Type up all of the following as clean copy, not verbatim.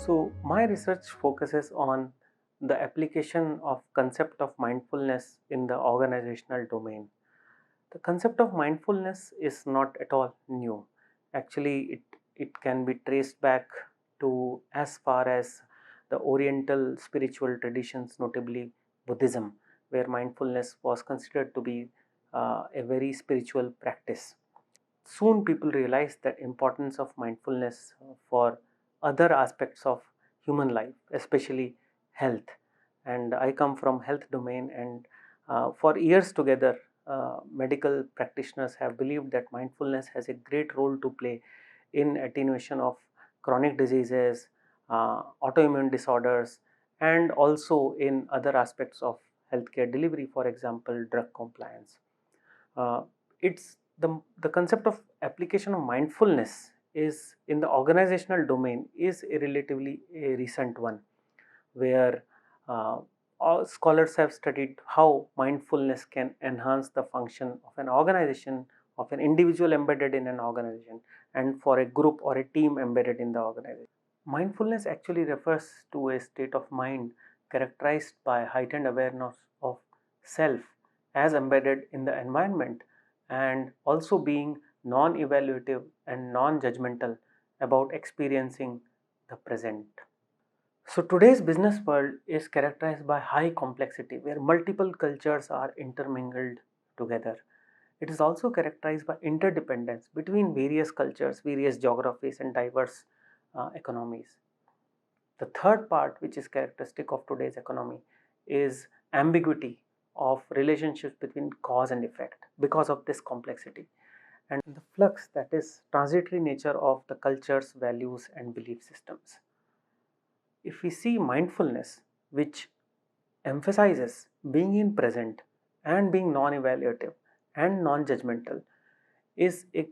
So my research focuses on the application of concept of mindfulness in the organizational domain. The concept of mindfulness is not at all new. Actually, it can be traced back to as far as the Oriental spiritual traditions, notably Buddhism, where mindfulness was considered to be a very spiritual practice. Soon people realized the importance of mindfulness for other aspects of human life, especially health. And I come from health domain, and for years together, medical practitioners have believed that mindfulness has a great role to play in attenuation of chronic diseases, autoimmune disorders, and also in other aspects of healthcare delivery, for example, drug compliance. It's the concept of application of mindfulness is in the organizational domain is a relatively a recent one, where uh, all scholars have studied how mindfulness can enhance the function of an organization, of an individual embedded in an organization, and for a group or a team embedded in the organization. Mindfulness actually refers to a state of mind characterized by heightened awareness of self as embedded in the environment, and also being non evaluative and non judgmental about experiencing the present. So, today's business world is characterized by high complexity where multiple cultures are intermingled together. It is also characterized by interdependence between various cultures, various geographies, and diverse economies. The third part, which is characteristic of today's economy, is ambiguity of relationships between cause and effect because of this complexity, and the flux, that is transitory nature of the cultures, values, and belief systems. If we see mindfulness, which emphasizes being in present and being non-evaluative and non-judgmental, is a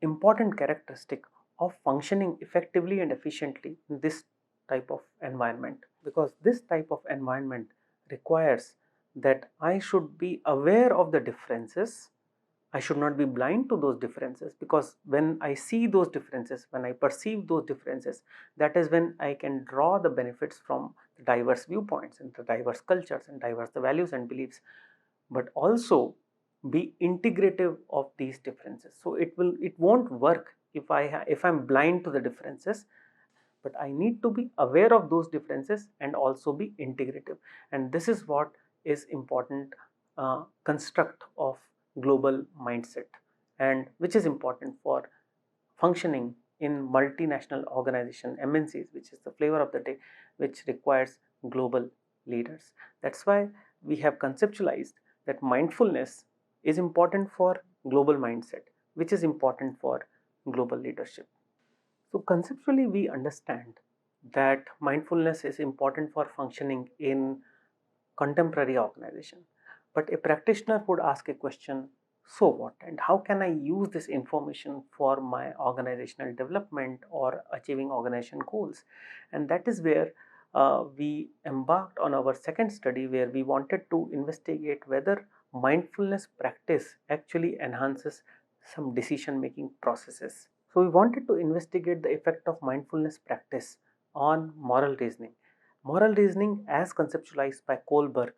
important characteristic of functioning effectively and efficiently in this type of environment, because this type of environment requires that I should be aware of the differences. I should not be blind to those differences, because when I see those differences, when I perceive those differences, that is when I can draw the benefits from the diverse viewpoints and the diverse cultures and diverse the values and beliefs, but also be integrative of these differences. So it won't work if I'm blind to the differences, but I need to be aware of those differences and also be integrative. And this is what is important construct of global mindset, and which is important for functioning in multinational organization MNCs, which is the flavor of the day, which requires global leaders. That's why we have conceptualized that mindfulness is important for global mindset, which is important for global leadership. So conceptually, we understand that mindfulness is important for functioning in contemporary organization. But a practitioner would ask a question, so what? And how can I use this information for my organizational development or achieving organization goals? And that is where we embarked on our second study, where we wanted to investigate whether mindfulness practice actually enhances some decision making processes. So we wanted to investigate the effect of mindfulness practice on moral reasoning. Moral reasoning, as conceptualized by Kohlberg,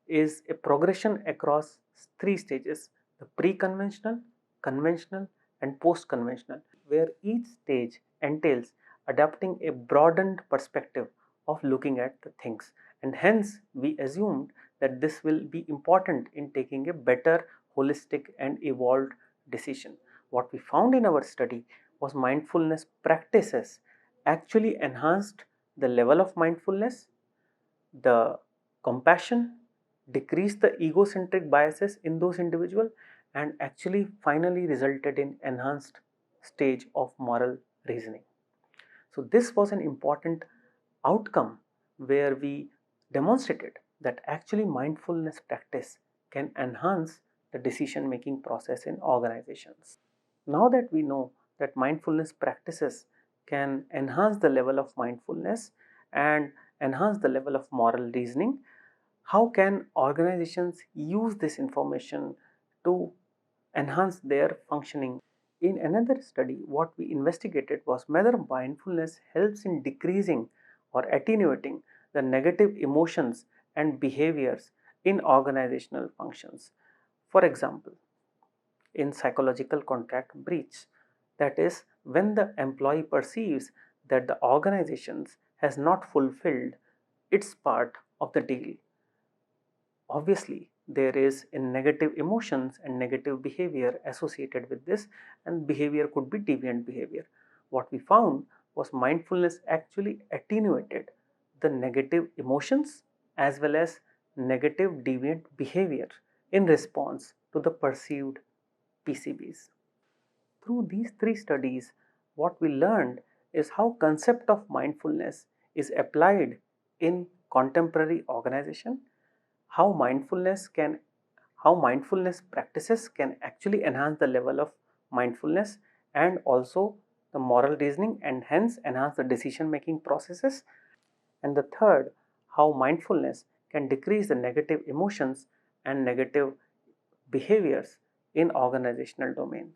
is a progression across three stages: the pre conventional, conventional, and post conventional, where each stage entails adapting a broadened perspective of looking at the things. And hence, we assumed that this will be important in taking a better, holistic, and evolved decision. What we found in our study was mindfulness practices actually enhanced the level of mindfulness, the compassion, decrease the egocentric biases in those individuals, and actually finally resulted in enhanced stage of moral reasoning. So this was an important outcome where we demonstrated that actually mindfulness practice can enhance the decision making process in organizations. Now that we know that mindfulness practices can enhance the level of mindfulness and enhance the level of moral reasoning, how can organizations use this information to enhance their functioning? In another study, what we investigated was whether mindfulness helps in decreasing or attenuating the negative emotions and behaviors in organizational functions. For example, in psychological contract breach, that is, when the employee perceives that the organization has not fulfilled its part of the deal. Obviously, there is a negative emotions and negative behavior associated with this, and behavior could be deviant behavior. What we found was mindfulness actually attenuated the negative emotions as well as negative deviant behavior in response to the perceived PCBs. Through these three studies, what we learned is how concept of mindfulness is applied in contemporary organization, how mindfulness practices can actually enhance the level of mindfulness and also the moral reasoning and hence enhance the decision making processes, and the third, how mindfulness can decrease the negative emotions and negative behaviors in organizational domains.